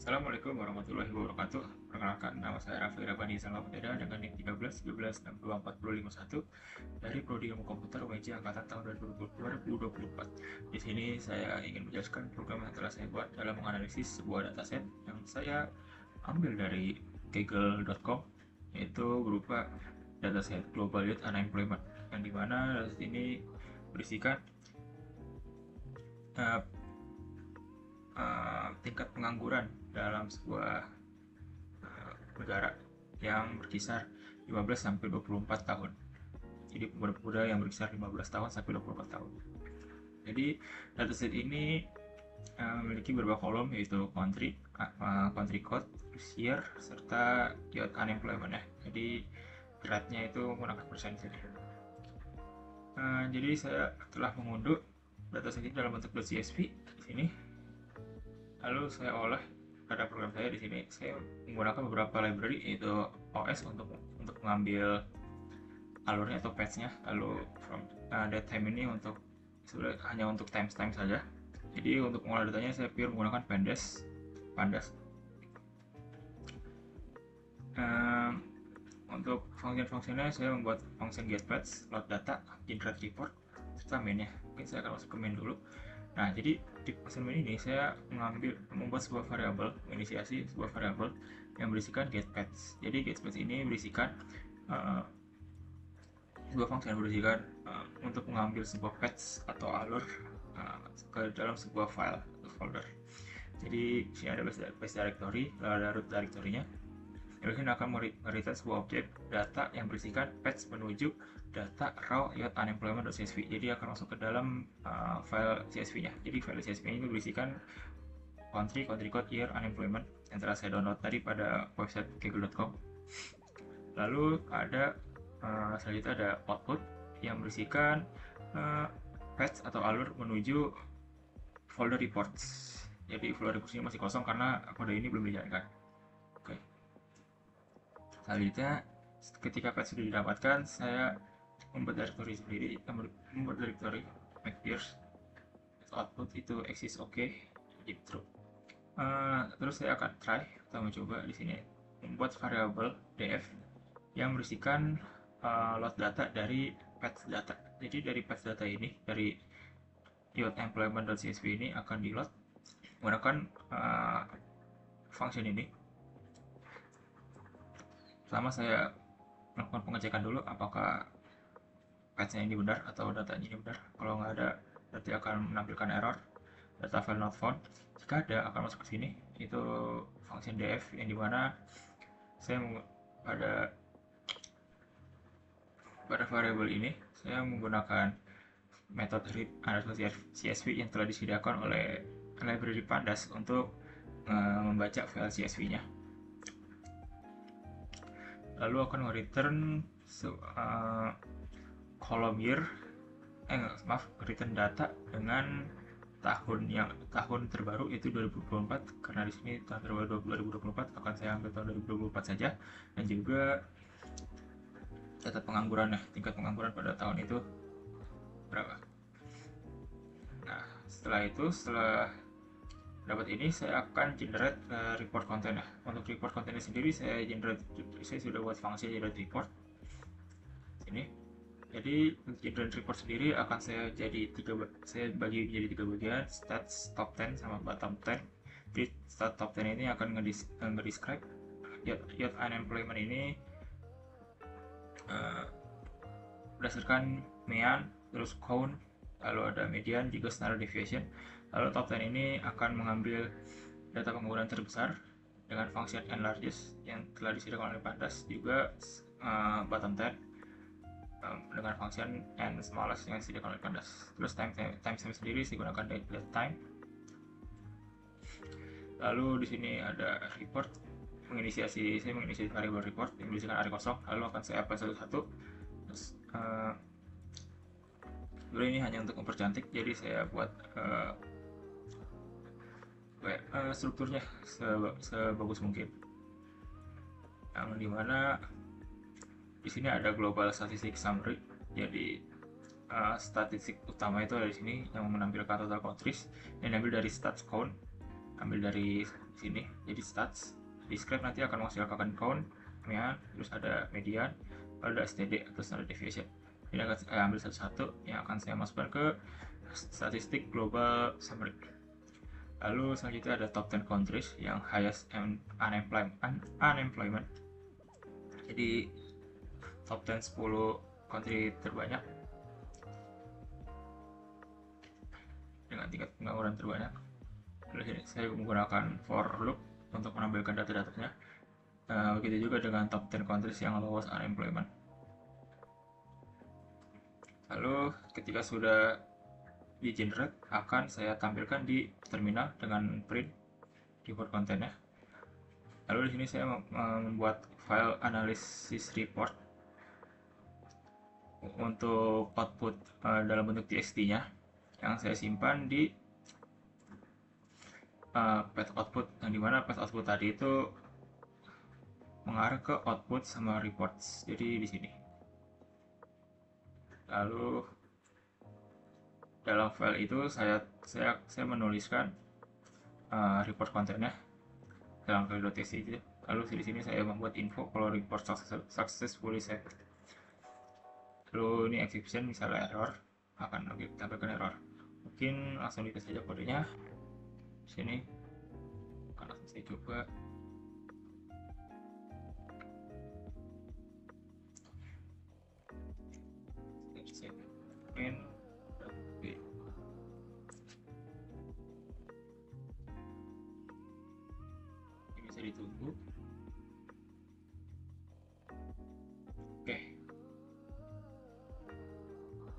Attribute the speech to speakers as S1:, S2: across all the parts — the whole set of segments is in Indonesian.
S1: Assalamualaikum warahmatullahi wabarakatuh. Perkenalkan, nama saya Raffi Rabani Salamadera dengan NIK 13 13 62 40 51 dari Prodi Ilmu Komputer UMJ Angkatan tahun 2024. Di sini saya ingin menjelaskan program yang telah saya buat dalam menganalisis sebuah dataset yang saya ambil dari Kaggle.com, yaitu berupa dataset Global Youth Unemployment, yang dimana dataset ini berisikan uh, tingkat pengangguran dalam sebuah negara yang berkisar 15 sampai 24 tahun. Jadi pemuda-pemuda yang berkisar 15 tahun sampai 24 tahun. Jadi dataset ini memiliki beberapa kolom, yaitu country code, year, serta youth unemployment ya. Jadi rate-nya itu menggunakan persen saja. Jadi saya telah mengunduh dataset ini dalam bentuk .csv di sini. Lalu saya olah pada program saya di sini. Saya menggunakan beberapa library, yaitu OS untuk mengambil alurnya atau patch-nya. Lalu from datetime ini untuk sebenarnya hanya untuk timestamp saja. Jadi untuk mengolah datanya saya pure menggunakan pandas. Untuk function-functionnya saya membuat function getPatch, load data, generate report, serta main ya. Mungkin saya akan masuk ke main dulu. Nah, jadi di function main ini saya membuat sebuah variabel, menginisiasi sebuah variabel yang berisikan getPatch. Jadi getPatch ini berisikan sebuah fungsi yang berisikan untuk mengambil sebuah patch atau alur ke dalam sebuah file atau folder. Jadi sini ada base directory, lalu ada root directory-nya. Yang ini akan mereturn sebuah objek data yang berisikan patch menuju data raw youth unemployment.csv. Jadi akan masuk ke dalam file CSV-nya. Jadi file CSV-nya ini berisikan country code, year, unemployment yang telah saya download tadi pada website kaggle.com. Lalu ada selanjutnya ada output yang berisikan patch atau alur menuju folder reports. Jadi folder reports ini masih kosong karena kode ini belum dijalankan. Oke. Selanjutnya, ketika patch sudah didapatkan, saya membuat directory sendiri, membuat directory make peers output itu exist jadi true. Terus saya akan try atau mencoba di sini membuat variabel df yang berisikan load data dari patch data. Jadi dari patch data ini, dari youth employment.csv ini akan di load menggunakan function ini. Pertama saya melakukan pengecekan dulu apakah patch-nya ini benar atau datanya ini benar. Kalau nggak ada, berarti akan menampilkan error data file not found. Jika ada, akan masuk ke sini, itu function df yang dimana saya pada variabel ini saya menggunakan metode read_csv yang telah disediakan oleh library pandas untuk membaca file csv-nya. Lalu akan return column year, return data dengan tahun terbaru, yaitu 2024, karena di sini tahun terbaru 2024 akan saya ambil tahun 2024 saja, dan juga data pengangguran, tingkat pengangguran pada tahun itu berapa. Nah, setelah dapat ini, saya akan generate report content. Untuk report content sendiri saya sudah buat fungsi generate report sini. Jadi untuk generate report sendiri akan saya bagi menjadi 3 bagian, stats, top 10, sama bottom 10. Jadi stat top 10 ini akan nge-describe youth unemployment ini berdasarkan mean, terus count, lalu ada median, juga standard deviation. Lalu top 10 ini akan mengambil data pengangguran terbesar dengan function n largest yang telah disediakan oleh pandas, juga bottom 10 dengan function n smallest yang disediakan oleh pandas. Terus timestamp sendiri saya gunakan datetime. Lalu di sini ada report, saya menginisiasi variable report yang berisikan array kosong, lalu akan saya apply satu-satu. Sebenarnya ini hanya untuk mempercantik, jadi saya buat strukturnya sebagus mungkin, yang dimana di sini ada global statistic summary. Jadi statistik utama itu ada di sini yang menampilkan total countries yang diambil dari stats count, ambil dari sini. Jadi stats, describe nanti akan menghasilkan count, mean, terus ada median, lalu ada STD atau standard deviation. Ini akan saya ambil satu-satu yang akan saya masukkan ke statistik global summary. Lalu selanjutnya ada top 10 countries yang highest unemployment. Jadi top 10 10 country terbanyak dengan tingkat pengangguran terbanyak. Lalu saya menggunakan for loop untuk menampilkan data-datanya. Begitu juga dengan top 10 countries yang lowest unemployment. Lalu ketika sudah di generate, akan saya tampilkan di terminal dengan print report kontennya. Lalu di sini saya membuat file analysis report untuk output dalam bentuk txt-nya yang saya simpan di path output, yang dimana path output tadi itu mengarah ke output sama reports. Jadi di sini. Lalu dalam file itu saya menuliskan report kontennya dalam file.txt itu. Lalu di sini saya membuat info kalau report successfully saved. Lalu ini exception, misalnya error, akan tampilkan error. Mungkin langsung dites saja kodenya. Sini akan langsung saya coba. Ini bisa ditunggu. Oke,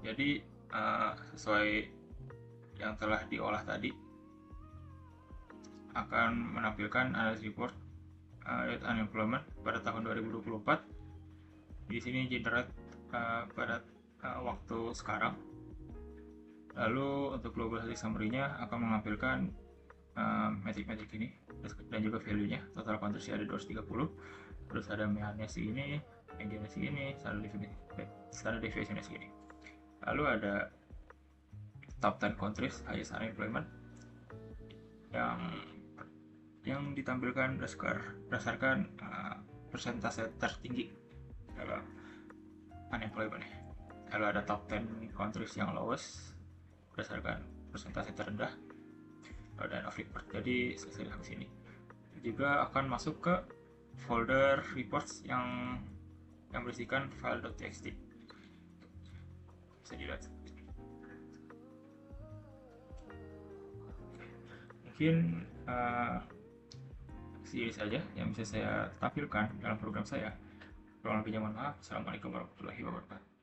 S1: jadi sesuai yang telah diolah tadi akan menampilkan analysis report rate unemployment pada tahun 2024. Di sini generate pada waktu sekarang. Lalu untuk global statistic summary-nya akan menampilkan metrik-metrik ini dan juga value-nya. Total countries ada 230, terus ada mean-nya segini, median-nya segini, standard deviation-nya segini. Lalu ada top 10 countries highest unemployment yang ditampilkan berdasarkan persentase tertinggi dalam unemployment. Lalu ada top 10 countries yang lowest berdasarkan persentase terendah dan of report. Jadi selesai sampai sini. Juga akan masuk ke folder reports yang berisikan file.txt. Bisa dilihat. Mungkin ini saja yang bisa saya tampilkan dalam program saya. Kurang lebihnya mohon maaf. Assalamualaikum warahmatullahi wabarakatuh.